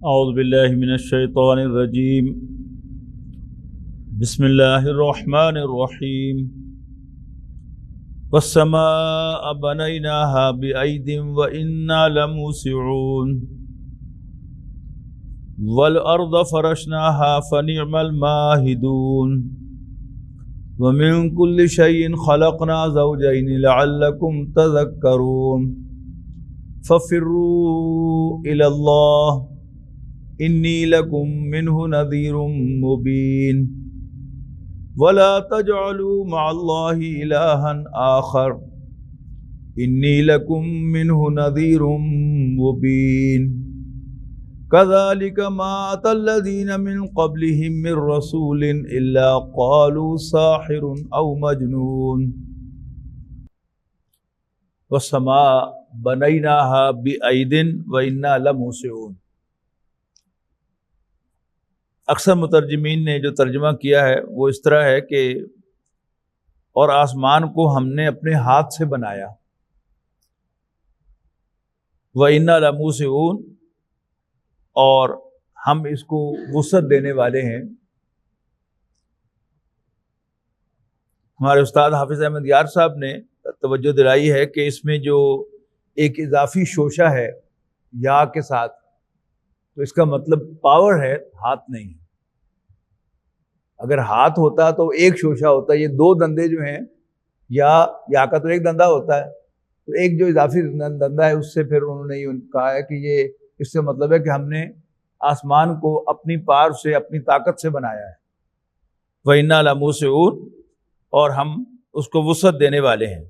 اعوذ باللہ من الشیطان الرجیم بسم اللہ الرحمن الرحیم والسماء بنيناها بأيد وإنا لموسعون والأرض فرشناها فنعم الماهدون ومن كل شيء خلقنا زوجين لعلكم تذكرون ففروا إلى الله انی لکم منہ نذیر مبین ولا تجعلوا مع اللہ الہا آخر انی لکم منہ نذیر مبین کذالک ما أتی الذین من قبلہم من رسول الا قالوا ساحر او مجنون والسماء بنیناها بأید وإنا لموسعون۔ اکثر مترجمین نے جو ترجمہ کیا ہے وہ اس طرح ہے کہ اور آسمان کو ہم نے اپنے ہاتھ سے بنایا، وَإِنَّا لَمُوسِعُونَ، اور ہم اس کو وسعت دینے والے ہیں۔ ہمارے استاد حافظ احمد یار صاحب نے توجہ دلائی ہے کہ اس میں جو ایک اضافی شوشہ ہے یا کے ساتھ، تو اس کا مطلب پاور ہے، ہاتھ نہیں۔ اگر ہاتھ ہوتا تو ایک شوشہ ہوتا، یہ دو دندے جو ہیں یا کا تو ایک دندہ ہوتا ہے، تو ایک جو اضافی دندہ ہے اس سے پھر انہوں نے کہا ہے کہ یہ اس سے مطلب ہے کہ ہم نے آسمان کو اپنی پار سے، اپنی طاقت سے بنایا ہے۔ وَإِنَّا لَمُوسِعُونَ، اور ہم اس کو وسعت دینے والے ہیں۔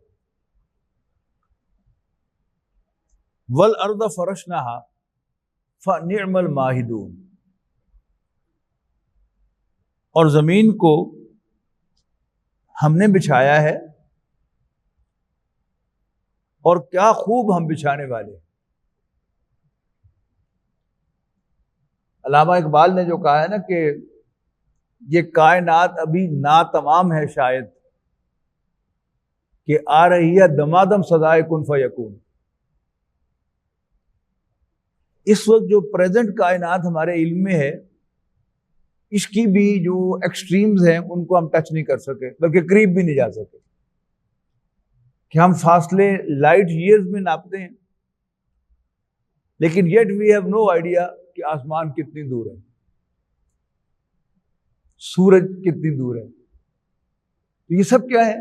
وَالْأَرْضَ فَرَشْنَاهَا فَنِعْمَ الْمَاهِدُونَ، اور زمین کو ہم نے بچھایا ہے، اور کیا خوب ہم بچھانے والے۔ علامہ اقبال نے جو کہا ہے نا کہ یہ کائنات ابھی ناتمام ہے شاید، کہ آ رہی ہے دمادم سزائے کن فیکون۔ اس وقت جو پریزنٹ کائنات ہمارے علم میں ہے، اس کی بھی جو ایکسٹریمز ہیں ان کو ہم ٹچ نہیں کر سکے، بلکہ قریب بھی نہیں جا سکے، کہ ہم فاصلے لائٹ ایئرز میں ناپتے ہیں، لیکن yet we have no idea کہ آسمان کتنی دور ہے، سورج کتنی دور ہے۔ یہ سب کیا ہے؟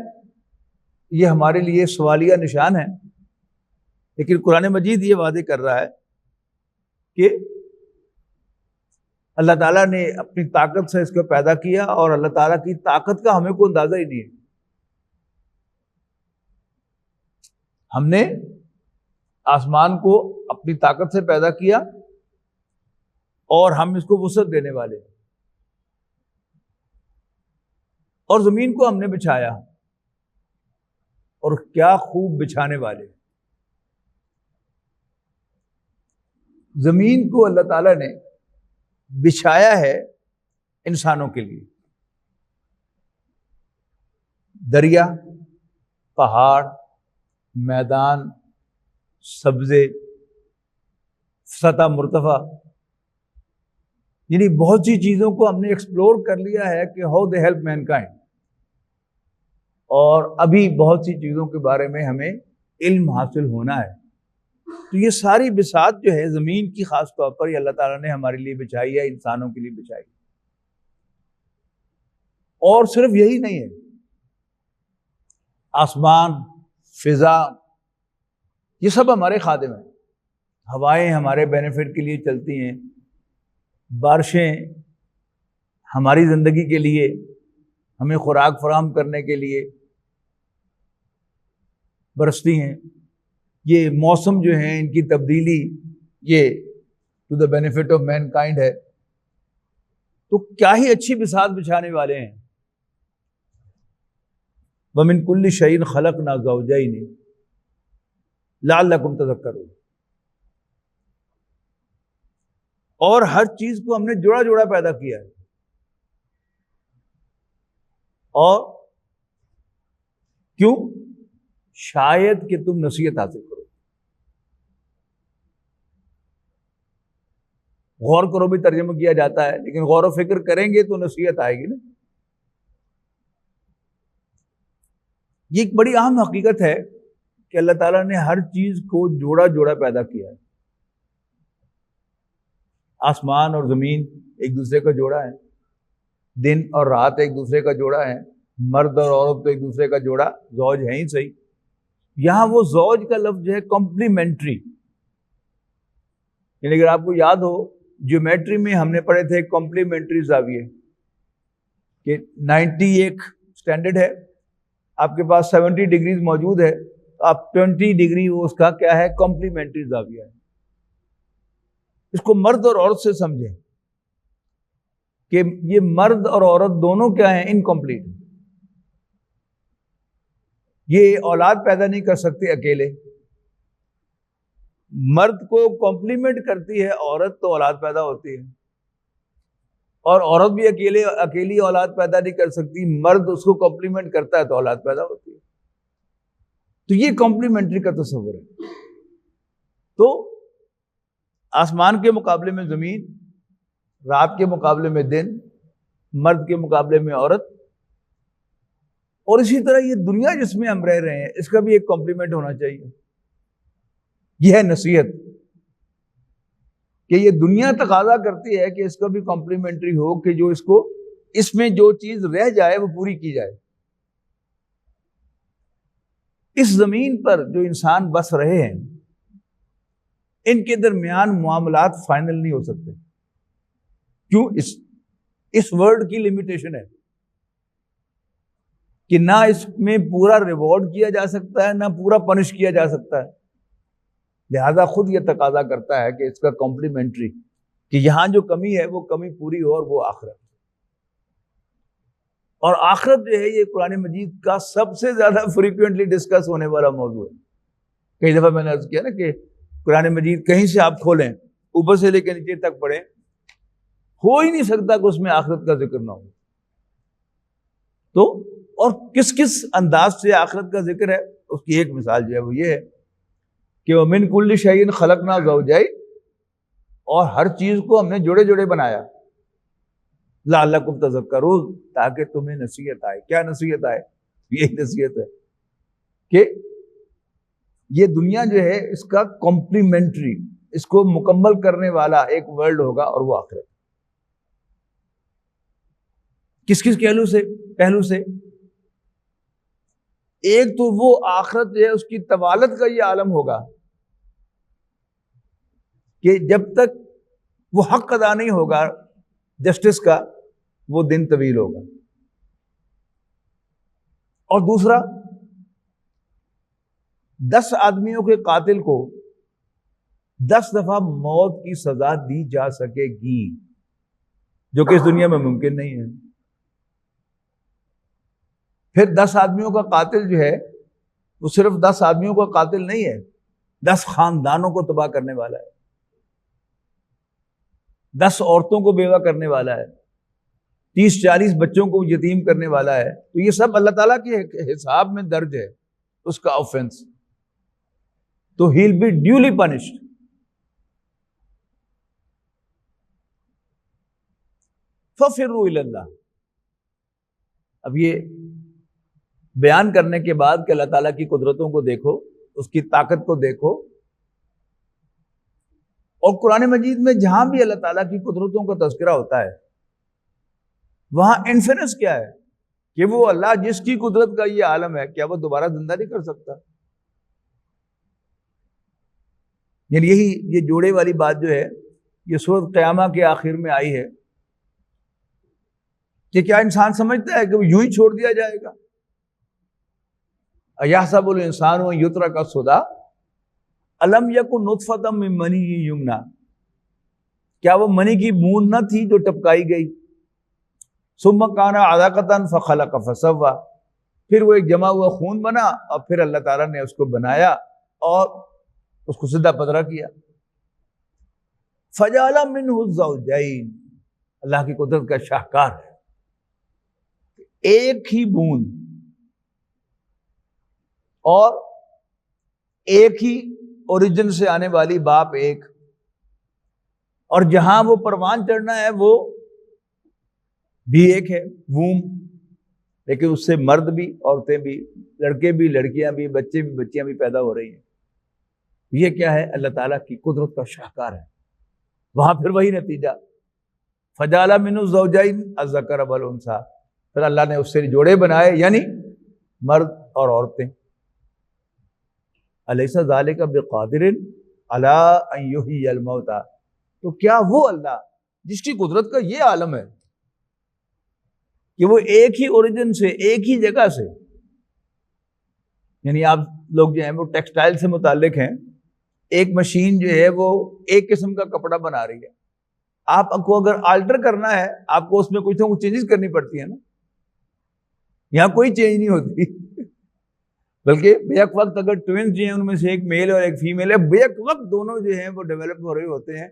یہ ہمارے لیے سوالیہ نشان ہے، لیکن قرآن مجید یہ واضح کر رہا ہے کہ اللہ تعالیٰ نے اپنی طاقت سے اس کو پیدا کیا، اور اللہ تعالیٰ کی طاقت کا ہمیں کوئی اندازہ ہی نہیں ہے۔ ہم نے آسمان کو اپنی طاقت سے پیدا کیا، اور ہم اس کو وسعت دینے والے ہیں، اور زمین کو ہم نے بچھایا، اور کیا خوب بچھانے والے۔ زمین کو اللہ تعالیٰ نے بچھایا ہے انسانوں کے لیے۔ دریا، پہاڑ، میدان، سبزے، سطح مرتفع، یعنی بہت سی چیزوں کو ہم نے ایکسپلور کر لیا ہے کہ how they help mankind, اور ابھی بہت سی چیزوں کے بارے میں ہمیں علم حاصل ہونا ہے۔ تو یہ ساری بساط جو ہے زمین کی، خاص طور پر یہ اللہ تعالیٰ نے ہمارے لیے بچھائی ہے، انسانوں کے لیے بچھائی۔ اور صرف یہی نہیں ہے، آسمان، فضا، یہ سب ہمارے خادم ہیں۔ ہوائیں ہمارے بینیفٹ کے لیے چلتی ہیں، بارشیں ہماری زندگی کے لیے، ہمیں خوراک فراہم کرنے کے لیے برستی ہیں۔ یہ موسم جو ہیں، ان کی تبدیلی، یہ to the benefit of mankind ہے۔ تو کیا ہی اچھی بساط بچھانے والے ہیں۔ وَمِن كُلِّ شَيْءٍ خَلَقْنَا زَوْجَيْنِ لَعَلَّكُمْ تَذَكَّرُونَ، اور ہر چیز کو ہم نے جوڑا جوڑا پیدا کیا ہے، اور کیوں؟ شاید کہ تم نصیحت حاصل کرو۔ غور کرو بھی ترجمہ کیا جاتا ہے، لیکن غور و فکر کریں گے تو نصیحت آئے گی نا۔ یہ ایک بڑی اہم حقیقت ہے کہ اللہ تعالیٰ نے ہر چیز کو جوڑا جوڑا پیدا کیا ہے۔ آسمان اور زمین ایک دوسرے کا جوڑا ہے، دن اور رات ایک دوسرے کا جوڑا ہے، مرد اور عورت تو ایک دوسرے کا جوڑا، زوج ہیں ہی صحیح۔ یہاں وہ زوج کا لفظ جو ہے کمپلیمنٹری، یعنی اگر آپ کو یاد ہو جیومیٹری میں ہم نے پڑھے تھے کمپلیمنٹری زاویے کہ 90 ایک سٹینڈرڈ ہے، آپ کے پاس 70 ڈگریز موجود ہے، تو آپ 20 ڈگری وہ اس کا کیا ہے، کمپلیمنٹری زاویہ ہے۔ اس کو مرد اور عورت سے سمجھیں کہ یہ مرد اور عورت دونوں کیا ہیں، انکمپلیٹ، یہ اولاد پیدا نہیں کر سکتے اکیلے۔ مرد کو کمپلیمنٹ کرتی ہے عورت تو اولاد پیدا ہوتی ہے، اور عورت بھی اکیلی اولاد پیدا نہیں کر سکتی، مرد اس کو کمپلیمنٹ کرتا ہے تو اولاد پیدا ہوتی ہے۔ تو یہ کمپلیمنٹری کا تصور ہے۔ تو آسمان کے مقابلے میں زمین، رات کے مقابلے میں دن، مرد کے مقابلے میں عورت، اور اسی طرح یہ دنیا جس میں ہم رہ رہے ہیں اس کا بھی ایک کمپلیمنٹ ہونا چاہیے۔ یہ ہے نصیحت کہ یہ دنیا تقاضا کرتی ہے کہ اس کا بھی کمپلیمنٹری ہو، کہ جو اس میں جو چیز رہ جائے وہ پوری کی جائے۔ اس زمین پر جو انسان بس رہے ہیں ان کے درمیان معاملات فائنل نہیں ہو سکتے۔ کیوں؟ اس ورڈ کی لمیٹیشن ہے کہ نہ اس میں پورا ریوارڈ کیا جا سکتا ہے، نہ پورا پنش کیا جا سکتا ہے، لہذا خود یہ تقاضا کرتا ہے کہ اس کا کمپلیمنٹری، کہ یہاں جو کمی ہے وہ کمی پوری ہو، اور وہ آخرت۔ اور آخرت جو ہے یہ قرآن مجید کا سب سے زیادہ فریکوینٹلی ڈسکس ہونے والا موضوع ہے۔ کئی دفعہ میں نے عرض کیا نا کہ قرآن مجید کہیں سے آپ کھولیں، اوپر سے لے کے نیچے تک پڑھیں، ہو ہی نہیں سکتا کہ اس میں آخرت کا ذکر نہ ہو۔ تو اور کس کس انداز سے آخرت کا ذکر ہے، اس کی ایک مثال جو ہے وہ یہ ہے کہ وَمِن كُلِّ شَيْءٍ خَلَقْنَا زَوْجَيْنِ، اور ہر چیز کو ہم نے جوڑے جوڑے بنایا، لَعَلَّكُمْ تَذَكَّرُونَ، تاکہ تمہیں نصیحت آئے۔ کیا نصیحت آئے؟ یہی نصیحت ہے کہ یہ دنیا جو ہے اس کا کمپلیمنٹری، اس کو مکمل کرنے والا ایک ورلڈ ہوگا، اور وہ آخرت۔ کس کس پہلو سے؟ ایک تو وہ آخرت جو ہے اس کی طوالت کا یہ عالم ہوگا کہ جب تک وہ حق ادا نہیں ہوگا جسٹس کا، وہ دن طویل ہوگا۔ اور دوسرا، 10 آدمیوں کے قاتل کو 10 دفعہ موت کی سزا دی جا سکے گی، جو کہ اس دنیا میں ممکن نہیں ہے۔ پھر 10 آدمیوں کا قاتل جو ہے وہ صرف 10 آدمیوں کا قاتل نہیں ہے، 10 خاندانوں کو تباہ کرنے والا ہے، 10 عورتوں کو بیوہ کرنے والا ہے، 30-40 بچوں کو یتیم کرنے والا ہے۔ تو یہ سب اللہ تعالیٰ کے حساب میں درج ہے اس کا آفینس، تو ہی ول بی ڈیولی پنشڈ۔ فَفِرُّوا إِلَى اللَّهِ۔ اب یہ بیان کرنے کے بعد کہ اللہ تعالیٰ کی قدرتوں کو دیکھو، اس کی طاقت کو دیکھو، اور قرآن مجید میں جہاں بھی اللہ تعالیٰ کی قدرتوں کا تذکرہ ہوتا ہے وہاں انفرنس کیا ہے کہ وہ اللہ جس کی قدرت کا یہ عالم ہے، کیا وہ دوبارہ زندہ نہیں کر سکتا؟ یعنی یہ جوڑے والی بات جو ہے یہ سورۃ قیامہ کے آخر میں آئی ہے کہ کیا انسان سمجھتا ہے کہ وہ یوں ہی چھوڑ دیا جائے گا؟ اَیَحْسَبُ الْإِنسَانُ أَن يُتْرَكَ سُدًى أَلَمْ يَكُن نُطْفَةً مِّن مَّنِيٍّ يُمْنَىٰ، کیا وہ منی کی بوند نہ تھی جو ٹپکائی گئی؟ ثُمَّ كَانَ عَلَقَةً فَخَلَقَ فَسَوَّىٰ، پھر وہ ایک جمع ہوا خون بنا، اور پھر اللہ تعالیٰ نے اس کو بنایا اور اس کو سیدھا پدرا کیا۔ فَجَعَلَ مِنْهُ الزَّوْجَيْنِ، اللہ کی قدرت کا شاہکار ہے، ایک ہی بوند اور ایک ہی اوریجن سے آنے والی باپ ایک، اور جہاں وہ پروان چڑھنا ہے وہ بھی ایک ہے ووم، لیکن اس سے مرد بھی، عورتیں بھی، لڑکے بھی، لڑکیاں بھی، بچے بھی، بچیاں بھی پیدا ہو رہی ہیں. یہ کیا ہے؟ اللہ تعالیٰ کی قدرت کا شاہکار ہے. وہاں پھر وہی نتیجہ، فجعل منہ الزوجین الذکر والانثی، پھر اللہ نے اس سے جوڑے بنائے، یعنی مرد اور عورتیں. الیس ذلک بقادر علی ان یحیی الموتى، تو کیا وہ اللہ جس کی قدرت کا یہ عالم ہے کہ وہ ایک ہی اوریجن سے، ایک ہی جگہ سے، یعنی آپ لوگ جو ہیں وہ ٹیکسٹائل سے متعلق ہیں، ایک مشین جو ہے وہ ایک قسم کا کپڑا بنا رہی ہے، آپ کو اگر آلٹر کرنا ہے آپ کو اس میں کچھ نہ کچھ چینجز کرنی پڑتی ہے نا. یہاں کوئی چینج نہیں ہوتی، بلکہ بیک وقت اگر ٹوینز جو ہیں ان میں سے ایک میل اور ایک فیمیل ہے، بیک وقت دونوں جو ہیں وہ ڈیولپ ہو رہے ہوتے ہیں،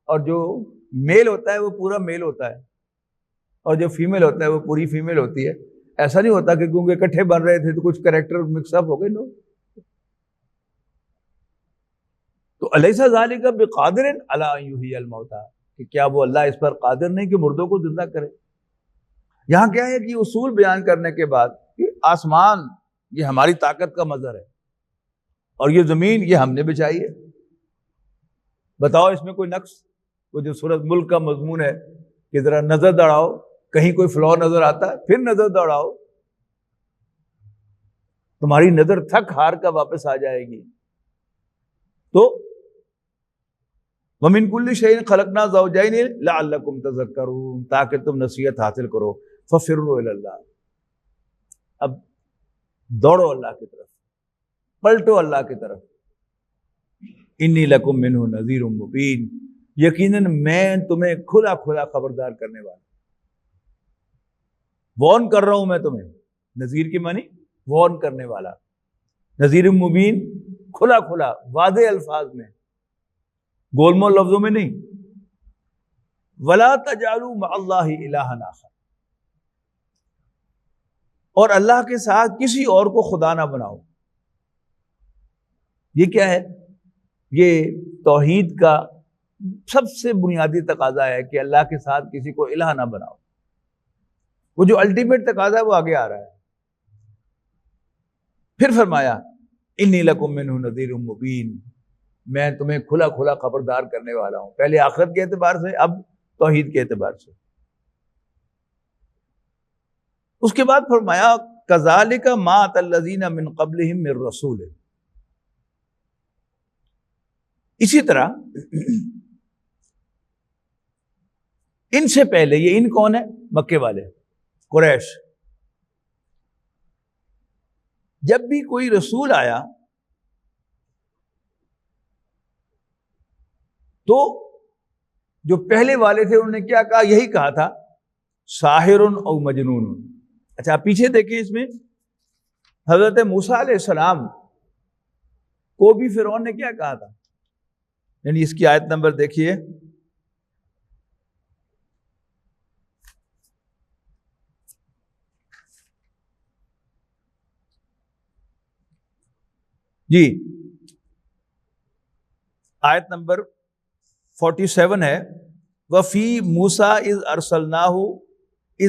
اور جو میل ہوتا ہے وہ پورا میل ہوتا ہے اور جو فیمیل ہوتا ہے وہ پوری فیمیل ہوتی ہے. ایسا نہیں ہوتا کہ کیونکہ اکٹھے بن رہے تھے تو کچھ کریکٹر مکس اپ ہو گئے. نو. تو الیس ذلک بقادر علی ان یحیی الموتى، کہ کیا وہ اللہ اس پر قادر نہیں کہ مردوں کو زندہ کرے. یہاں کیا ہے کہ اصول بیان کرنے کے بعد کہ آسمان یہ ہماری طاقت کا مظہر ہے اور یہ زمین یہ ہم نے بچائی ہے، بتاؤ اس میں کوئی نقص؟ وہ جو سورۃ ملک کا مضمون ہے کہ ذرا نظر دوڑاؤ، کہیں کوئی فلاؤ نظر آتا ہے پھر نظر دوڑاؤ، تمہاری نظر تھک ہار کا واپس آ جائے گی. تو وَمِن كُلِّ شَيْءٍ خَلَقْنَا زَوْجَيْنِ لَعَلَّكُمْ تَذَكَّرُونَ، تاکہ تم نصیحت حاصل کرو. فَفِرُّوا إِلَى اللَّهِ، اب دوڑو اللہ کی طرف، پلٹو اللہ کی طرف. انی لکم منہ نذیر مبین، یقیناً میں تمہیں کھلا کھلا خبردار کرنے والا، وارن کر رہا ہوں میں تمہیں. نذیر کی معنی وارن کرنے والا، نذیر مبین کھلا کھلا واضح الفاظ میں، گول مول لفظوں میں نہیں. ولا تجعلوا مع اللہ الہا آخر، اور اللہ کے ساتھ کسی اور کو خدا نہ بناؤ. یہ کیا ہے؟ یہ توحید کا سب سے بنیادی تقاضا ہے کہ اللہ کے ساتھ کسی کو الہ نہ بناؤ. وہ جو الٹیمیٹ تقاضا ہے وہ آگے آ رہا ہے. پھر فرمایا انی لکم منہ نذیر مبین، میں تمہیں کھلا کھلا خبردار کرنے والا ہوں، پہلے آخرت کے اعتبار سے، اب توحید کے اعتبار سے. اس کے بعد فرمایا کذالک ما اتى الذین من قبلہم من رسول، اسی طرح ان سے پہلے، یہ ان کون ہے؟ مکے والے، قریش. جب بھی کوئی رسول آیا تو جو پہلے والے تھے انہوں نے کیا کہا؟ یہی کہا تھا ساحر او مجنون. اچھا آپ پیچھے دیکھیں، اس میں حضرت موسیٰ علیہ السلام کو بھی فرعون نے کیا کہا تھا؟ یعنی اس کی آیت نمبر دیکھیے، جی آیت نمبر 47 ہے، وفی موسیٰ اذ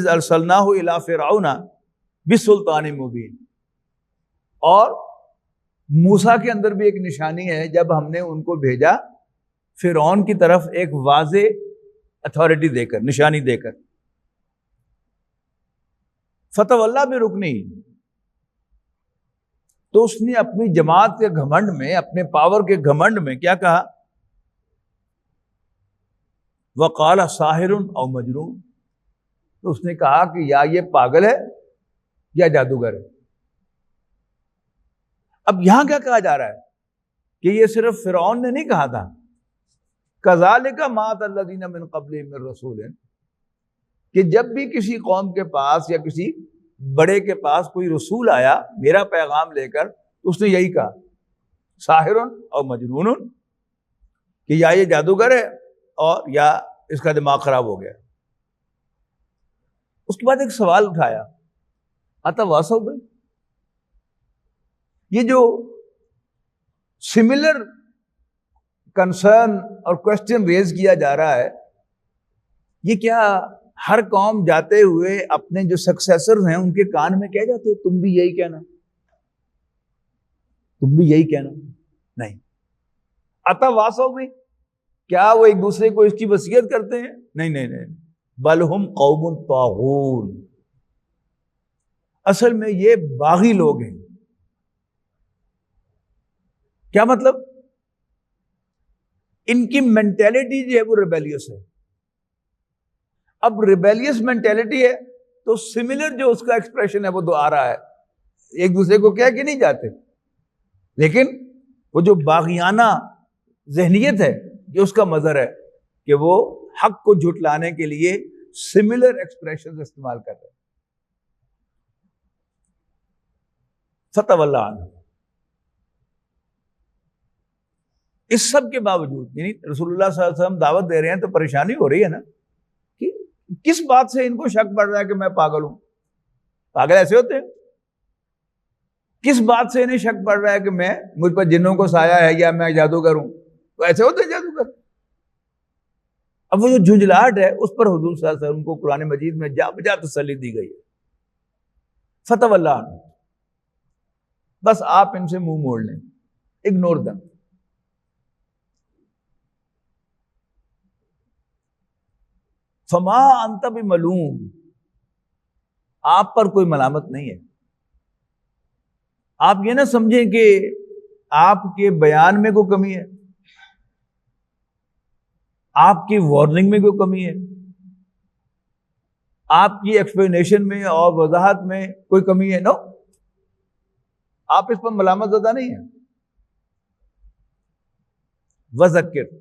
ارسلناہ الی فرعون بسلطان مبین. اور موسیٰ کے اندر بھی ایک نشانی ہے، جب ہم نے ان کو بھیجا فرعون کی طرف ایک واضح اتھارٹی دے کر، نشانی دے کر. فتولیٰ برکنہ، تو اس نے اپنی جماعت کے گھمنڈ میں، اپنے پاور کے گھمنڈ میں کیا کہا؟ وقال ساحر او مجنون، تو اس نے کہا کہ یا یہ پاگل ہے یا جادوگر ہے. اب یہاں کیا کہا جا رہا ہے کہ یہ صرف فرعون نے نہیں کہا تھا، کذالک ما اتى الذین من قبلہم من رسول، کہ جب بھی کسی قوم کے پاس یا کسی بڑے کے پاس کوئی رسول آیا میرا پیغام لے کر، تو اس نے یہی کہا ساحر او مجنون، کہ یا یہ جادوگر ہے اور یا اس کا دماغ خراب ہو گیا. اس کے بعد ایک سوال اٹھایا، اتواصوا بہ، یہ جو سملر کنسرن اور کوشچن ریز کیا جا رہا ہے، یہ کیا ہر قوم جاتے ہوئے اپنے جو سکسیسرز ہیں ان کے کان میں کہہ جاتے تم بھی یہی کہنا، تم بھی یہی کہنا؟ نہیں. اتواصوا بھی، کیا وہ ایک دوسرے کو اس کی وصیت کرتے ہیں؟ نہیں نہیں نہیں، بل ہم قوم طاغون، اصل میں یہ باغی لوگ ہیں. کیا مطلب؟ ان کی مینٹیلٹی جو ہے وہ ریبیلیس ہے. اب ریبیلیس مینٹیلٹی ہے تو سملر جو اس کا ایکسپریشن ہے وہ تو آ رہا ہے، ایک دوسرے کو کہہ کے نہیں جاتے، لیکن وہ جو باغیانہ ذہنیت ہے جو اس کا مظہر ہے کہ وہ حق کو جھٹلانے کے لیے سملر ایکسپریشن استعمال کر رہے ہیں. فتولی عنہ. اس سب کے باوجود، یعنی رسول اللہ صلی اللہ علیہ وسلم دعوت دے رہے ہیں تو پریشانی ہو رہی ہے نا کہ کس بات سے ان کو شک پڑ رہا ہے کہ میں پاگل ہوں. پاگل ایسے ہوتے ہیں. کس بات سے انہیں شک پڑ رہا ہے کہ مجھ پر جنوں کو سایہ ہے یا میں جادوگر ہوں؟ تو ایسے ہوتے ہیں جادوگر. اب وہ جو جھنجھلاہٹ ہے اس پر حضور صلی اللہ علیہ وسلم کو قرآن مجید میں جا بجا تسلی دی گئی ہے. فتولی عنہ، بس آپ ان سے منہ موڑ لیں، اگنور دم. فما انت بملوم، آپ پر کوئی ملامت نہیں ہے. آپ یہ نہ سمجھیں کہ آپ کے بیان میں کوئی کمی ہے، آپ کی وارننگ میں کوئی کمی ہے، آپ کی ایکسپلینیشن میں اور وضاحت میں کوئی کمی ہے. نو، آپ اس پر ملامت زدہ نہیں ہیں. وذکر،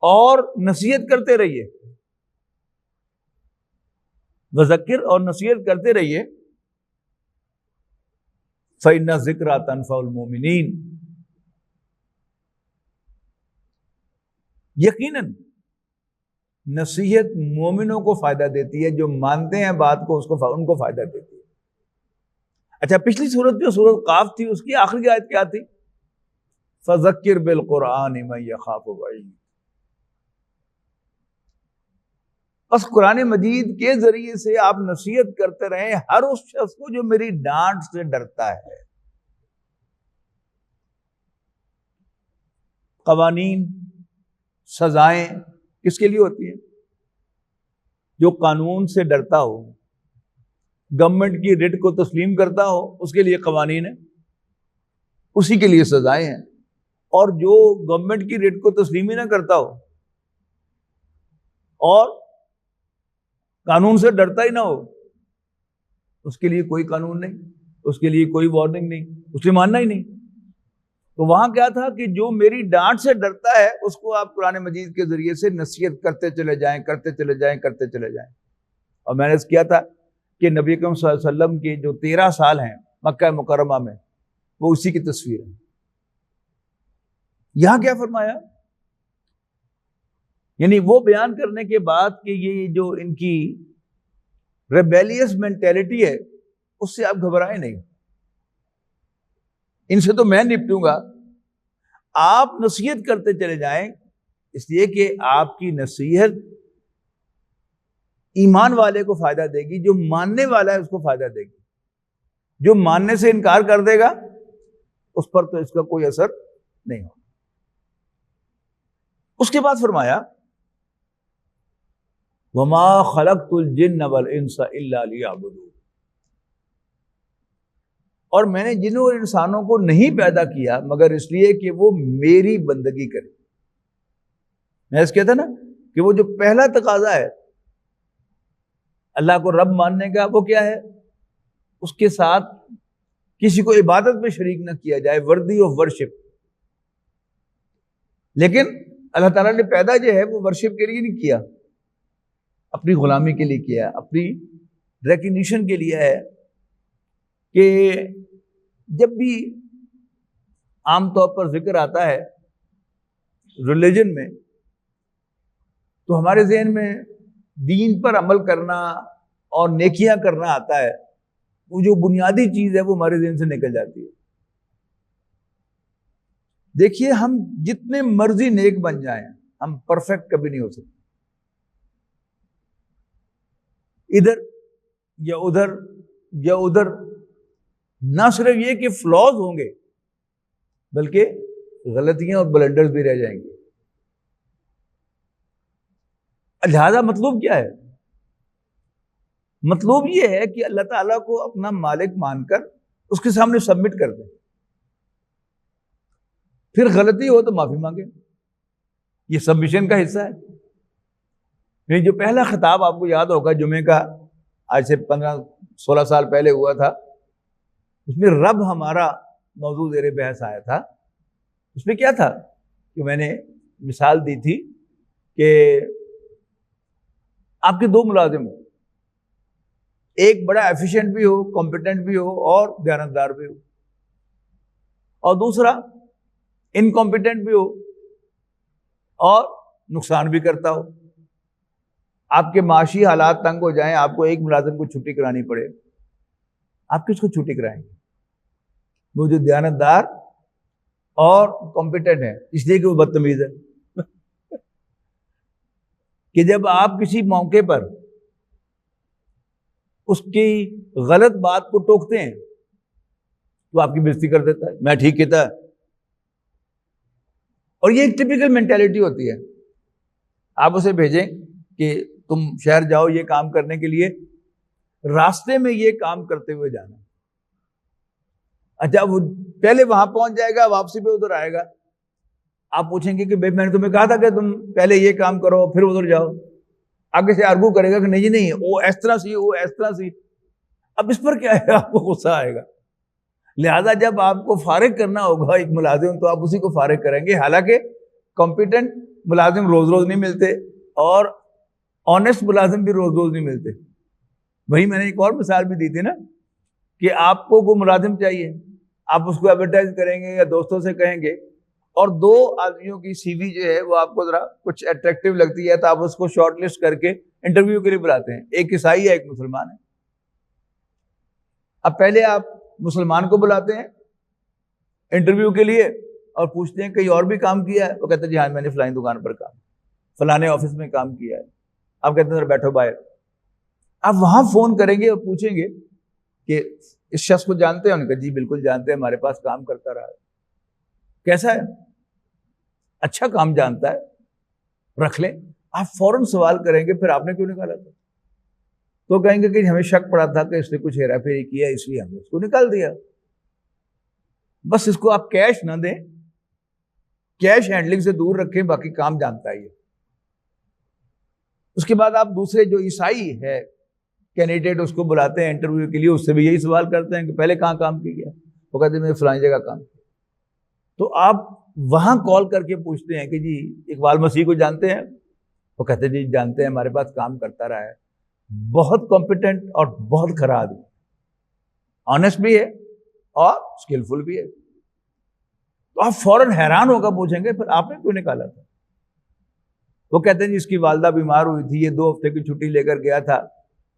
اور نصیحت کرتے رہیے. وذکر، اور نصیحت کرتے رہیے. فإن الذکریٰ تنفع المؤمنین، یقیناً نصیحت مومنوں کو فائدہ دیتی ہے، جو مانتے ہیں بات کو ان کو فائدہ دیتی ہے. اچھا، پچھلی سورت جو سورت قاف تھی اس کی آخری آیت کیا تھی؟ فذکر بالقرآن من یخاف وعید. بس قرآن مجید کے ذریعے سے آپ نصیحت کرتے رہیں ہر اس شخص کو جو میری ڈانٹ سے ڈرتا ہے. قوانین، سزائیں کس کے لیے ہوتی ہیں؟ جو قانون سے ڈرتا ہو، گورنمنٹ کی رٹ کو تسلیم کرتا ہو، اس کے لیے قوانین ہیں، اسی کے لیے سزائیں ہیں. اور جو گورنمنٹ کی رٹ کو تسلیم ہی نہ کرتا ہو اور قانون سے ڈرتا ہی نہ ہو، اس کے لیے کوئی قانون نہیں، اس کے لیے کوئی وارننگ نہیں، اس نے ماننا ہی نہیں. تو وہاں کیا تھا کہ جو میری ڈانٹ سے ڈرتا ہے اس کو آپ قرآن مجید کے ذریعے سے نصیحت کرتے چلے جائیں، کرتے چلے جائیں، کرتے چلے جائیں. اور میں نے اس کیا تھا کہ نبی اکرم صلی اللہ علیہ وسلم کے جو 13 سال ہیں مکہ مکرمہ میں، وہ اسی کی تصویر ہے. یہاں کیا فرمایا؟ یعنی وہ بیان کرنے کے بعد کہ یہ جو ان کی ریبیلیس مینٹیلٹی ہے اس سے آپ گھبرائیں نہیں، ان سے تو میں نپٹوں گا. آپ نصیحت کرتے چلے جائیں، اس لیے کہ آپ کی نصیحت ایمان والے کو فائدہ دے گی، جو ماننے والا ہے اس کو فائدہ دے گی. جو ماننے سے انکار کر دے گا اس پر تو اس کا کوئی اثر نہیں ہوگا. اس کے بعد فرمایا وَمَا خَلَقْتُ الْجِنَّ وَالْإِنسَ إِلَّا لِيَعْبُدُونِ، اور میں نے جنوں اور انسانوں کو نہیں پیدا کیا مگر اس لیے کہ وہ میری بندگی کریں. میں اس کہتا نا کہ وہ جو پہلا تقاضا ہے اللہ کو رب ماننے کا، وہ کیا ہے؟ اس کے ساتھ کسی کو عبادت میں شریک نہ کیا جائے، وردی آف ورشپ. لیکن اللہ تعالیٰ نے پیدا جو ہے وہ ورشپ کے لیے نہیں کیا، اپنی غلامی کے لیے کیا، اپنی ریکگنیشن کے لیے ہے. کہ جب بھی عام طور پر ذکر آتا ہے ریلیجن میں تو ہمارے ذہن میں دین پر عمل کرنا اور نیکیاں کرنا آتا ہے. وہ جو بنیادی چیز ہے وہ ہمارے ذہن سے نکل جاتی ہے. دیکھیے ہم جتنے مرضی نیک بن جائیں ہم پرفیکٹ کبھی نہیں ہو سکتے. ادھر یا ادھر یا ادھر نہ صرف یہ کہ فلاز ہوں گے بلکہ غلطیاں اور بلنڈرز بھی رہ جائیں گے. لہذا مطلوب کیا ہے؟ مطلوب یہ ہے کہ اللہ تعالیٰ کو اپنا مالک مان کر اس کے سامنے سبمٹ کر دیں. پھر غلطی ہو تو معافی مانگیں. یہ سبمیشن کا حصہ ہے. جو پہلا خطاب آپ کو یاد ہوگا جمعے کا آج سے 15-16 سال پہلے ہوا تھا، اس میں رب ہمارا موضوع زیر بحث آیا تھا. اس میں کیا تھا کہ میں نے مثال دی تھی کہ آپ کے 2 ملازم ہو، ایک بڑا ایفیشینٹ بھی ہو، کمپیٹنٹ بھی ہو اور دیانتدار بھی ہو، اور دوسرا انکمپیٹنٹ بھی ہو اور نقصان بھی کرتا ہو. آپ کے معاشی حالات تنگ ہو جائیں، آپ کو ایک ملازم کو چھٹی کرانی پڑے، آپ کس کو چھٹی کرائیں گے؟ وہ جو دیانتدار اور کمپیٹنٹ ہے، اس لیے کہ وہ بدتمیز ہے. کہ جب آپ کسی موقع پر اس کی غلط بات کو ٹوکتے ہیں تو آپ کی بےزتی کر دیتا ہے، میں ٹھیک کہتا ہے. اور یہ ایک ٹپیکل مینٹیلٹی ہوتی ہے. آپ اسے بھیجیں کہ تم شہر جاؤ یہ کام کرنے کے لیے، راستے میں یہ کام کرتے ہوئے جانا. اچھا وہ پہلے وہاں پہنچ جائے گا، واپسی پہ ادھر آئے گا، آپ پوچھیں گے کہ بھائی میں نے تمہیں کہا تھا کہ تم پہلے یہ کام کرو پھر ادھر جاؤ. آگے سے آرگو کرے گا کہ نہیں جی نہیں، وہ اس طرح سی، وہ اس طرح سی. اب اس پر کیا ہے؟ آپ کو غصہ آئے گا. لہذا جب آپ کو فارغ کرنا ہوگا ایک ملازم تو آپ اسی کو فارغ کریں گے. حالانکہ کمپیٹنٹ ملازم روز روز نہیں ملتے اور آنےسٹ ملازم بھی روز روز نہیں ملتے. وہی میں نے ایک اور مثال بھی دی تھی نا کہ آپ کو کوئی ملازم چاہیے، آپ اس کو ایڈورٹائز کریں گے یا دوستوں سے کہیں گے، اور 2 آدمیوں کی سی وی جو ہے وہ آپ کو ذرا کچھ اٹریکٹیو لگتی ہے تو آپ اس کو شارٹ لسٹ کر کے انٹرویو کے لیے بلاتے ہیں. ایک عیسائی ہے، ایک مسلمان ہے. اب پہلے آپ مسلمان کو بلاتے ہیں انٹرویو کے لیے اور پوچھتے ہیں کہیں اور بھی کام کیا ہے؟ وہ کہتے ہیں جی ہاں میں نے فلانی دکان پر کام، فلانے آفس میں کام کیا ہے. آپ کہتے ہیں ذرا بیٹھو باہر. آپ وہاں فون کریں گے اور پوچھیں گے کہ اس شخص کو جانتے ہیں؟ انہوں نے کہا جی بالکل جانتے ہیں، ہمارے پاس کام کرتا رہا ہے. کیسا ہے؟ اچھا کام جانتا ہے، رکھ لیں. آپ فوراً سوال کریں گے پھر آپ نے کیوں نکالا تھا؟ تو کہیں گے کہ ہمیں شک پڑا تھا کہ اس نے کچھ ہیرا پھیری کیا اس لیے ہم نے اس کو نکال دیا. بس اس کو آپ کیش نہ دیں، کیش ہینڈلنگ سے دور رکھیں، باقی کام جانتا ہے یہ. اس کے بعد آپ دوسرے جو عیسائی ہے کینڈیڈیٹ اس کو بلاتے ہیں انٹرویو کے لیے، اس سے بھی یہی سوال کرتے ہیں کہ پہلے کہاں کام کیا؟ وہ کہتے ہیں میں فلانی جگہ کام کیا. تو آپ وہاں کال کر کے پوچھتے ہیں کہ جی اقبال مسیح کو جانتے ہیں؟ وہ کہتے ہیں جی جانتے ہیں، ہمارے پاس کام کرتا رہا ہے، بہت کمپیٹنٹ اور بہت خراب ہے، آنےسٹ بھی ہے اور اسکلفل بھی ہے. تو آپ فوراً حیران ہوگا پوچھیں گے پھر آپ نے کیوں نکالا تھا؟ وہ کہتے ہیں جی اس کی والدہ بیمار ہوئی تھی، یہ 2 ہفتے کی چھٹی لے کر گیا تھا،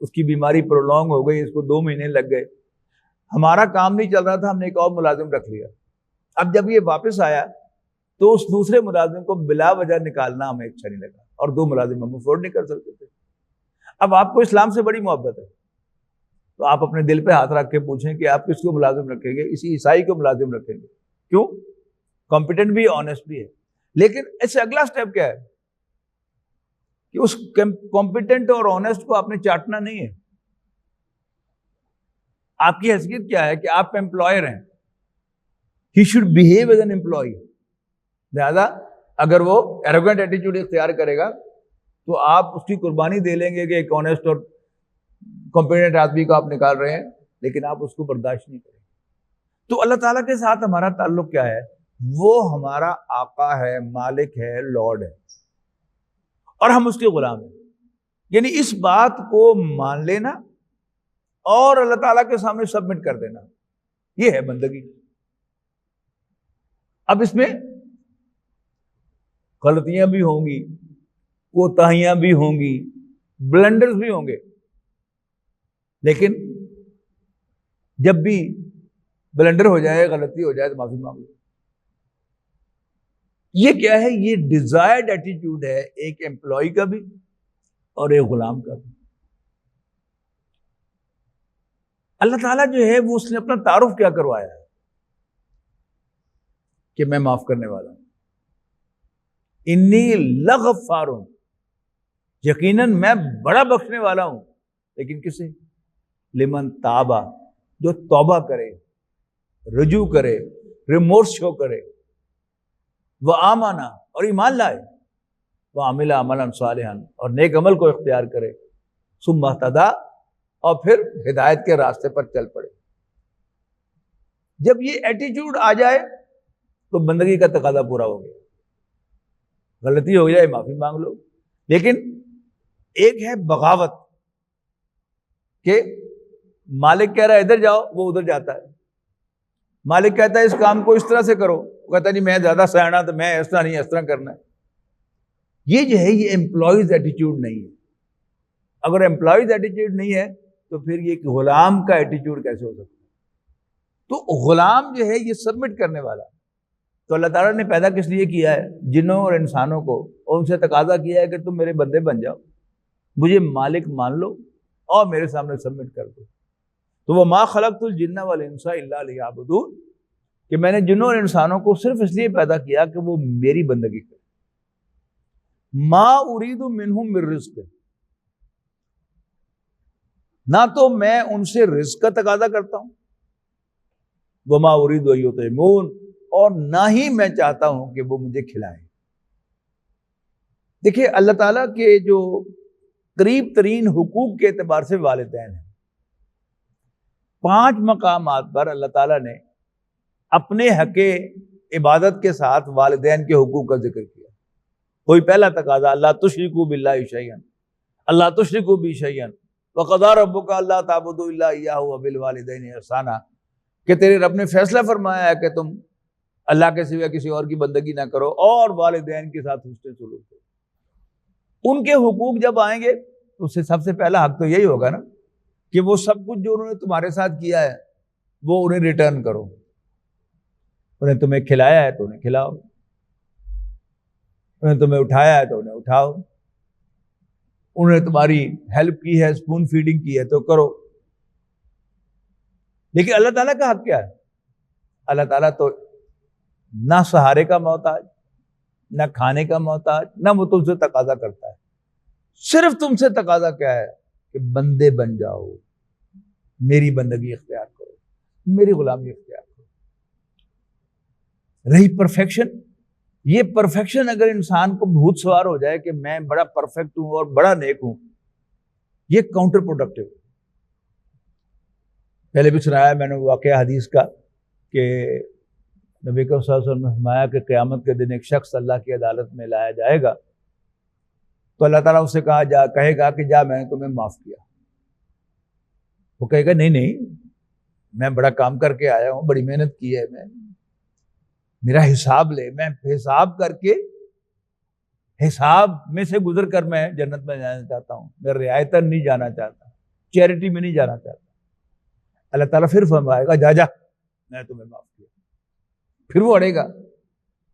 اس کی بیماری پرولونگ ہو گئی، اس کو 2 مہینے لگ گئے، ہمارا کام نہیں چل رہا تھا، ہم نے ایک اور ملازم رکھ لیا. اب جب یہ واپس آیا تو اس دوسرے ملازم کو بلا وجہ نکالنا ہمیں اچھا نہیں لگا، اور 2 ملازم ہم افورڈ نہیں کر سکتے تھے. اب آپ کو اسلام سے بڑی محبت ہے تو آپ اپنے دل پہ ہاتھ رکھ کے پوچھیں کہ آپ کس کو ملازم رکھیں گے؟ اسی عیسائی کو ملازم رکھیں گے. کیوں؟ کمپیٹنٹ بھی، آنےسٹ بھی ہے. لیکن اس سے اگلا سٹیپ کیا ہے کہ اس کمپیٹنٹ اور آنےسٹ کو آپ نے چاٹنا نہیں ہے. آپ کی حیثیت کیا ہے کہ آپ امپلائر ہیں. He should behave as an employee. لہذا اگر وہ ایروگنٹ ایٹیٹیوڈ اختیار کرے گا تو آپ اس کی قربانی دے لیں گے کہ ایک آنےسٹ اور کمپیٹنٹ آدمی کو آپ نکال رہے ہیں، لیکن آپ اس کو برداشت نہیں کریں. تو اللہ تعالیٰ کے ساتھ ہمارا تعلق کیا ہے؟ وہ ہمارا آقا ہے، مالک ہے، لارڈ ہے، اور ہم اس کے غلام ہیں. یعنی اس بات کو مان لینا اور اللہ تعالیٰ کے سامنے سبمٹ کر دینا، یہ ہے بندگی. اب اس میں غلطیاں بھی ہوں گی، کوتاہیاں بھی ہوں گی، بلنڈرز بھی ہوں گے، لیکن جب بھی بلنڈر ہو جائے، غلطی ہو جائے تو معافی مانگو. یہ کیا ہے؟ یہ ڈیزائرڈ ایٹیٹیوڈ ہے ایک امپلائی کا بھی اور ایک غلام کا بھی. اللہ تعالیٰ جو ہے وہ اس نے اپنا تعارف کیا کروایا ہے کہ میں معاف کرنے والا ہوں. انی لغفار، یقیناً میں بڑا بخشنے والا ہوں. لیکن کسے؟ لمن تابا، جو توبہ کرے، رجوع کرے، ریمورس شو کرے، وہ آمانا، اور ایمان لائے، وہ عامل عملا صالحا، اور نیک عمل کو اختیار کرے، ثم اہتدی، اور پھر ہدایت کے راستے پر چل پڑے. جب یہ ایٹیٹیوڈ آ جائے تو بندگی کا تقاضا پورا ہو گیا. غلطی ہو جائے معافی مانگ لو. لیکن ایک ہے بغاوت کہ مالک کہہ رہا ہے ادھر جاؤ، وہ ادھر جاتا ہے. مالک کہتا ہے اس کام کو اس طرح سے کرو، وہ کہتا ہے نہیں میں زیادہ سیاح تو میں اس طرح نہیں، اس طرح کرنا ہے. یہ جو ہے یہ امپلائیز ایٹیٹیوڈ نہیں ہے. اگر امپلائیز ایٹیٹیوڈ نہیں ہے تو پھر یہ ایک غلام کا ایٹیٹیوڈ کیسے ہو سکتا ہے؟ تو غلام جو ہے یہ سبمٹ کرنے والا. تو اللہ تعالیٰ نے پیدا کس لیے کیا ہے؟ جنوں اور انسانوں کو، اور ان سے تقاضا کیا ہے کہ تم میرے بندے بن جاؤ، مجھے مالک مان لو اور میرے سامنے سبمٹ کر دو. تو وہ ما خلقت الجن والانس الا لیعبدون، کہ میں نے جنوں اور انسانوں کو صرف اس لیے پیدا کیا کہ وہ میری بندگی کریں. ما اريد منهم من رزق، نہ تو میں ان سے رزق کا تقاضا کرتا ہوں، وما اريد ان يطعمون، اور نہ ہی میں چاہتا ہوں کہ وہ مجھے کھلائیں. دیکھیے اللہ تعالیٰ کے جو قریب ترین حقوق کے اعتبار سے والدین ہیں. 5 مقامات پر اللہ تعالیٰ نے اپنے حق عبادت کے ساتھ والدین کے حقوق کا ذکر کیا. کوئی پہلا تقاضا اللہ تشرکوا باللہ شیئا، اللہ تشرکوا بی شیئا وقضى ربک الا تعبدوا الا ایاہ وبالوالدین احسانا، کہ تیرے رب نے فیصلہ فرمایا ہے کہ تم اللہ کے سوا کسی اور کی بندگی نہ کرو اور والدین کے ساتھ حسن سلوک کرو. ان کے حقوق جب آئیں گے تو اس سے سب سے پہلا حق تو یہی ہوگا نا کہ وہ سب کچھ جو انہوں نے تمہارے ساتھ کیا ہے وہ انہیں ریٹرن کرو. انہیں تمہیں کھلایا ہے تو انہیں کھلاؤ، انہیں تمہیں اٹھایا ہے تو انہیں اٹھاؤ، انہوں نے تمہاری ہیلپ کی ہے، اسپون فیڈنگ کی ہے تو کرو. لیکن اللہ تعالیٰ کا حق کیا ہے؟ اللہ تعالیٰ تو نہ سہارے کا محتاج، نہ کھانے کا محتاج، نہ وہ تم سے تقاضا کرتا ہے. صرف تم سے تقاضا کیا ہے کہ بندے بن جاؤ، میری بندگی اختیار کرو، میری غلامی اختیار کرو. رہی پرفیکشن، یہ پرفیکشن اگر انسان کو بھوت سوار ہو جائے کہ میں بڑا پرفیکٹ ہوں اور بڑا نیک ہوں، یہ کاؤنٹر پروڈکٹیو. پہلے بھی سنایا میں نے واقعہ حدیث کا کہ نبی صلی اللہ علیہ وسلم نے فرمایا کہ قیامت کے دن ایک شخص اللہ کی عدالت میں لایا جائے گا تو اللہ تعالیٰ اس سے کہے گا کہ جا میں نے تمہیں معاف کیا. وہ کہے گا نہیں میں بڑا کام کر کے آیا ہوں، بڑی محنت کی ہے، میں میرا حساب لے، میں حساب کر کے حساب میں سے گزر کر میں جنت میں جانا چاہتا ہوں، میں رعایتاً نہیں جانا چاہتا، چیریٹی میں نہیں جانا چاہتا. اللہ تعالیٰ پھر فرمائے گا جا میں نے تمہیں معاف کیا. پھر وہ اڑے گا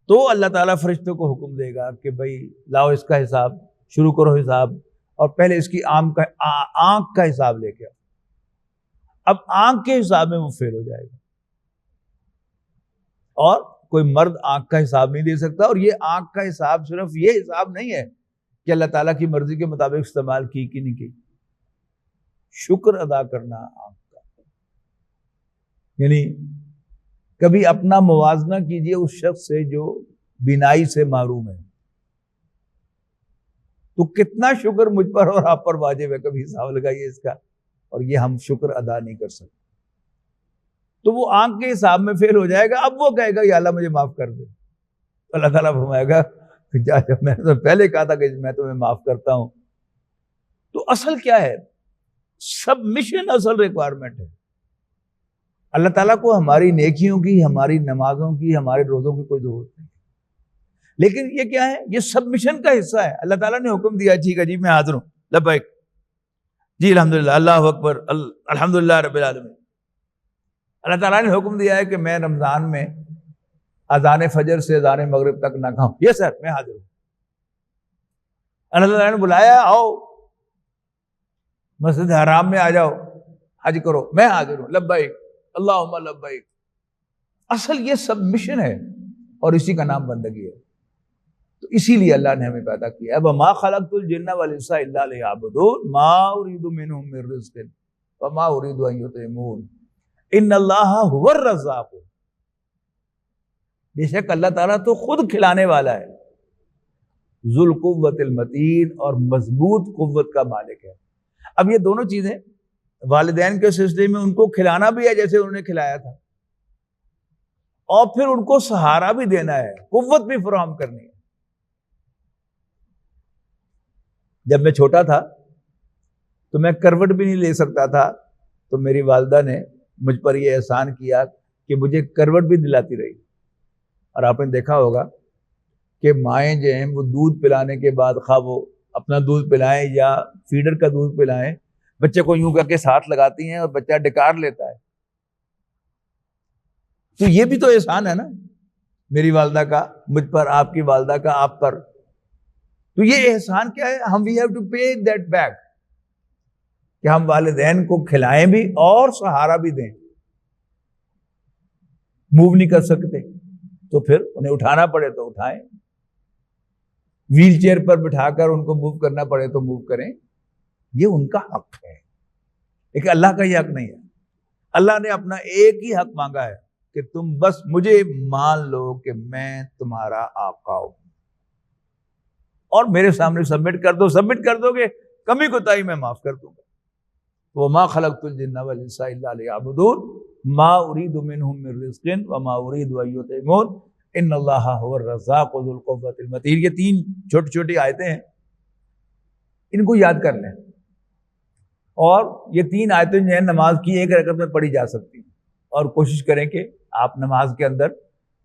تو اللہ تعالیٰ فرشتوں کو حکم دے گا کہ بھائی لاؤ اس کا حساب، شروع کرو حساب، اور پہلے اس کی آنکھ کا حساب لے کے آؤ. اب آنکھ کے حساب میں وہ فیل ہو جائے گا، اور کوئی مرد آنکھ کا حساب نہیں دے سکتا. اور یہ آنکھ کا حساب صرف یہ حساب نہیں ہے کہ اللہ تعالیٰ کی مرضی کے مطابق استعمال کی کہ نہیں کی. شکر ادا کرنا آنکھ کا، یعنی کبھی اپنا موازنہ کیجئے اس شخص سے جو بینائی سے محروم ہے، تو کتنا شکر مجھ پر اور آپ پر واجب ہے، کبھی حساب لگائیے اس کا. اور یہ ہم شکر ادا نہیں کر سکتے. تو وہ آنکھ کے حساب میں فیل ہو جائے گا. اب وہ کہے گا یا اللہ مجھے معاف کر دے. اللہ تعالیٰ فرمائے گا کہ میں نے تو پہلے کہا تھا کہ میں تمہیں معاف کرتا ہوں. تو اصل کیا ہے؟ سبمیشن اصل ریکوائرمنٹ ہے. اللہ تعالیٰ کو ہماری نیکیوں کی، ہماری نمازوں کی، ہمارے روزوں کی کوئی ضرورت نہیں، لیکن یہ کیا ہے؟ یہ سبمیشن کا حصہ ہے. اللہ تعالیٰ نے حکم دیا ٹھیک ہے جی میں حاضر ہوں، لبیک جی الحمدللہ، اللہ اکبر، الحمدللہ رب العالمین. اللہ تعالیٰ نے حکم دیا ہے کہ میں رمضان میں اذان فجر سے اذان مغرب تک نہ کھاؤں. یہ سر میں حاضر ہوں. اللہ تعالیٰ نے بلایا آؤ مسجد حرام میں آ جاؤ حج کرو, میں حاضر ہوں, لبیک اللہم لبیک. اصل یہ سب مشن ہے اور اسی کا نام بندگی ہے. تو اسی لیے اللہ نے ہمیں پیدا کیا ہے. وما خلقت الجن والانس الا لیعبدون ما اريد منهم من رزق وما اريد ان يطعمون ان اللہ هو الرزاق. بے شک اللہ تعالیٰ تو خود کھلانے والا ہے, ذو القوت المتین, اور مضبوط قوت کا مالک ہے. اب یہ دونوں چیزیں والدین کے سلسلے میں ان کو کھلانا بھی ہے جیسے انہوں نے کھلایا تھا, اور پھر ان کو سہارا بھی دینا ہے, قوت بھی فراہم کرنی ہے. جب میں چھوٹا تھا تو میں کروٹ بھی نہیں لے سکتا تھا, تو میری والدہ نے مجھ پر یہ احسان کیا کہ مجھے کروٹ بھی دلاتی رہی. اور آپ نے دیکھا ہوگا کہ مائیں جو ہیں وہ دودھ پلانے کے بعد خواہ وہ اپنا دودھ پلائیں یا فیڈر کا دودھ پلائیں, بچے کو یوں کر کے ساتھ لگاتی ہیں اور بچہ ڈکار لیتا ہے. تو یہ بھی تو احسان ہے نا میری والدہ کا مجھ پر, آپ کی والدہ کا آپ پر. تو یہ احسان کیا ہے, ہم we have to pay that back, کہ ہم والدین کو کھلائیں بھی اور سہارا بھی دیں. موو نہیں کر سکتے تو پھر انہیں اٹھانا پڑے تو اٹھائیں, ویل چیئر پر بٹھا کر ان کو موو کرنا پڑے تو موو کریں. یہ ان کا حق ہے, لیکن اللہ کا یہ حق نہیں ہے. اللہ نے اپنا ایک ہی حق مانگا ہے کہ تم بس مجھے مان لو کہ میں تمہارا آقا ہوں, اور میرے سامنے سبمٹ کر دو. سبمٹ کر دو گے کمی کوتاہی میں معاف کر دوں گا. وما خلقت الجن والانس الا لیعبدون ما اريد منهم من رزق وما اريد ان يطعمون ان اللہ هو الرزاق ذو القوة المتین. یہ تین چھوٹی چھوٹی آیتیں ہیں, ان کو یاد کر لیں. اور یہ تین آیتیں جو ہیں نماز کی ایک رکعت میں پڑھی جا سکتی ہیں, اور کوشش کریں کہ آپ نماز کے اندر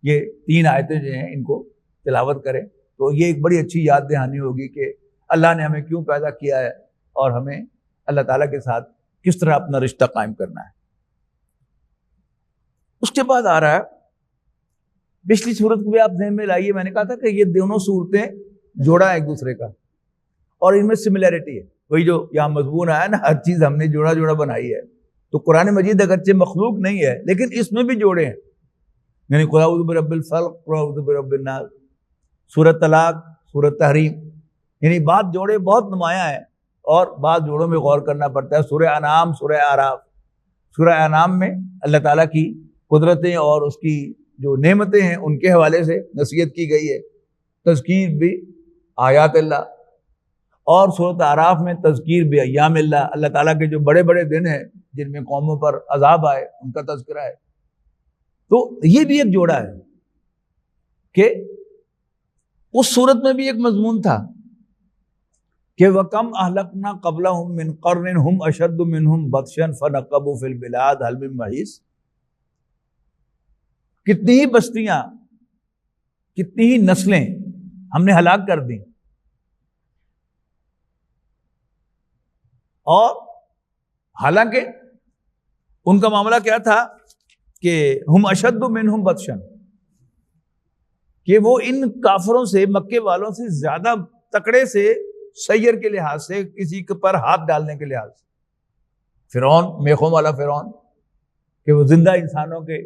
یہ تین آیتیں جو ہیں ان کو تلاوت کریں. تو یہ ایک بڑی اچھی یاد دہانی ہوگی کہ اللہ نے ہمیں کیوں پیدا کیا ہے اور ہمیں اللہ تعالیٰ کے ساتھ کس طرح اپنا رشتہ قائم کرنا ہے. اس کے بعد آ رہا ہے پچھلی صورت کو بھی آپ ذہن میں لائیے, میں نے کہا تھا کہ یہ دونوں صورتیں جوڑا ہے ایک دوسرے کا, اور ان میں سملیرٹی ہے. وہی جو یہاں مضمون آیا نا, ہر چیز ہم نے جوڑا جوڑا بنائی ہے. تو قرآن مجید اگرچہ مخلوق نہیں ہے لیکن اس میں بھی جوڑے ہیں, یعنی قل اعوذ برب الفلق, قل اعوذ برب الناس, سورۃ طلاق, سورۃ تحریم, یعنی بعض جوڑے بہت نمایاں ہیں اور بعض جوڑوں میں غور کرنا پڑتا ہے. سورہ انعام, سورہ اعراف. سورہ انعام میں اللہ تعالیٰ کی قدرتیں اور اس کی جو نعمتیں ہیں ان کے حوالے سے نصیحت کی گئی ہے, تذکیر بھی آیات اللہ. اور سورۃ اعراف میں تذکیر بھی ایام اللہ, اللہ تعالیٰ کے جو بڑے بڑے دن ہیں جن میں قوموں پر عذاب آئے ان کا تذکرہ ہے. تو یہ بھی ایک جوڑا ہے کہ اس صورت میں بھی ایک مضمون تھا کہ وَكَمْ أَهْلَكْنَا قَبْلَهُمْ مِنْ قَرْنٍ هُمْ أَشَدُّ مِنْهُمْ بَطْشًا فَنَقَّبُوا فِي الْبِلَادِ هَلْ مِن مَحِيصٍ. کتنی ہی بستیاں, کتنی ہی نسلیں ہم نے ہلاک کر دیں, اور حالانکہ ان کا معاملہ کیا تھا کہ ہم اشد منہم بطشا, کہ وہ ان کافروں سے, مکے والوں سے زیادہ تکڑے سے, سیر کے لحاظ سے, کسی کے پر ہاتھ ڈالنے کے لحاظ سے. فرعون, میخوں والا فرعون, کہ وہ زندہ انسانوں کے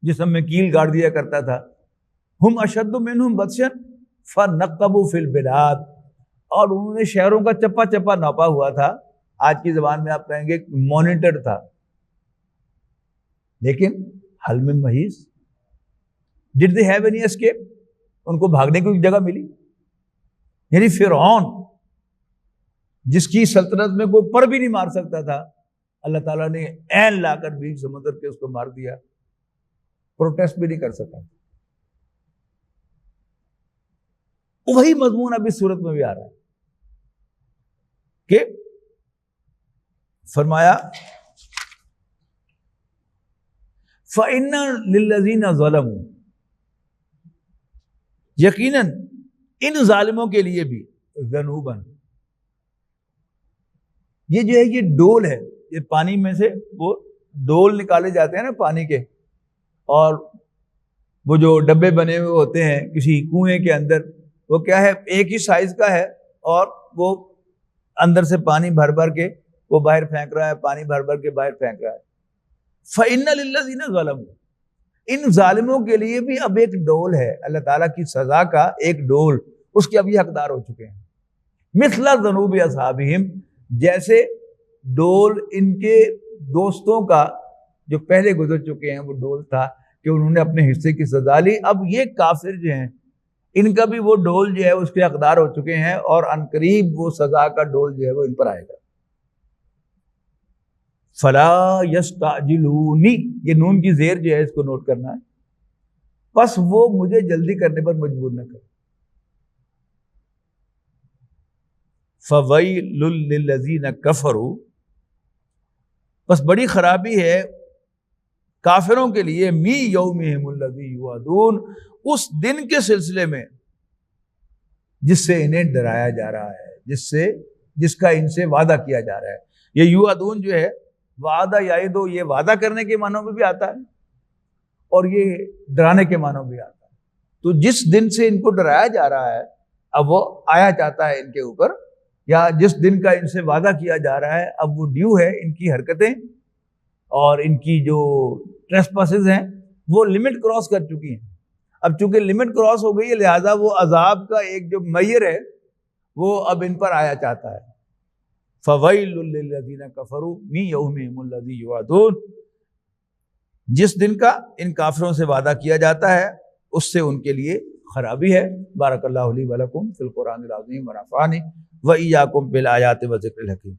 جسم میں کیل گاڑ دیا کرتا تھا. ہم اشد منہم بطشا فنقبوا فی البلاد, اور انہوں نے شہروں کا چپا چپا ناپا ہوا تھا. آج کی زبان میں آپ کہیں گے مانیٹر تھا. لیکن حل من محیص, ڈڈ دے ہیو اینی اسکیپ, ان کو بھاگنے کی جگہ ملی. یعنی فرعون جس کی سلطنت میں کوئی پر بھی نہیں مار سکتا تھا, اللہ تعالیٰ نے عین لا کر بیچ سمندر کے اس کو مار دیا, پروٹیسٹ بھی نہیں کر سکا. وہی مضمون اب اس صورت میں بھی آ رہا ہے کہ فرمایا فَإِنَّ لِلَّذِينَ ظَلَمُوا, یقیناً ان ظالموں کے لیے بھی ذنوباً, یہ جو ہے یہ ڈول ہے, یہ پانی میں سے وہ ڈول نکالے جاتے ہیں نا پانی کے, اور وہ جو ڈبے بنے ہوئے ہوتے ہیں کسی کنویں کے اندر، وہ کیا ہے ایک ہی سائز کا ہے اور وہ اندر سے پانی بھر بھر کے وہ باہر پھینک رہا ہے، پانی بھر بھر کے باہر پھینک رہا ہے۔ فَإِنَّ لِلَّذِينَ ظَلَمُوا، ان ظالموں کے لیے بھی اب ایک ڈول ہے، اللہ تعالیٰ کی سزا کا ایک ڈول، اس کے اب یہ حقدار ہو چکے ہیں۔ مثل ذنوب اصحابہم، جیسے ڈول ان کے دوستوں کا جو پہلے گزر چکے ہیں وہ ڈول تھا کہ انہوں نے اپنے حصے کی سزا لی، اب یہ کافر جو ہیں ان کا بھی وہ ڈول جو ہے اس کے حقدار ہو چکے ہیں، اور عنقریب وہ سزا کا ڈول جو ہے وہ ان پر آئے گا۔ فلا یستعجلونی، یہ نون کی زیر جو ہے اس کو نوٹ کرنا ہے، بس وہ مجھے جلدی کرنے پر مجبور نہ کرے۔ فویل للذین کفروا، بس بڑی خرابی ہے کافروں کے لیے، می یومہم الذی یوعدون، اس دن کے سلسلے میں جس سے انہیں ڈرایا جا رہا ہے، جس کا ان سے وعدہ کیا جا رہا ہے۔ یہ یوعدون جو ہے وعدہ یعدو، یہ وعدہ کرنے کے معنوں میں بھی آتا ہے اور یہ ڈرانے کے معنوں میں بھی آتا ہے۔ تو جس دن سے ان کو ڈرایا جا رہا ہے اب وہ آیا چاہتا ہے ان کے اوپر، یا جس دن کا ان سے وعدہ کیا جا رہا ہے اب وہ ڈیو ہے، ان کی حرکتیں اور ان کی جو ٹریسپاسز ہیں وہ لمٹ کراس کر چکی ہیں۔ اب چونکہ لمٹ کراس ہو گئی ہے لہٰذا وہ عذاب کا ایک جو معیر ہے وہ اب ان پر آیا چاہتا ہے۔ فویل للذین کفروا من یومہم الذی یوعدون، جس دن کا ان کافروں سے وعدہ کیا جاتا ہے اس سے ان کے لیے خرابی ہے۔ بارک اللہ لی ولکم فی القرآن العظیم ونفعنی وإیاکم بالآیات وذکر الحکیم۔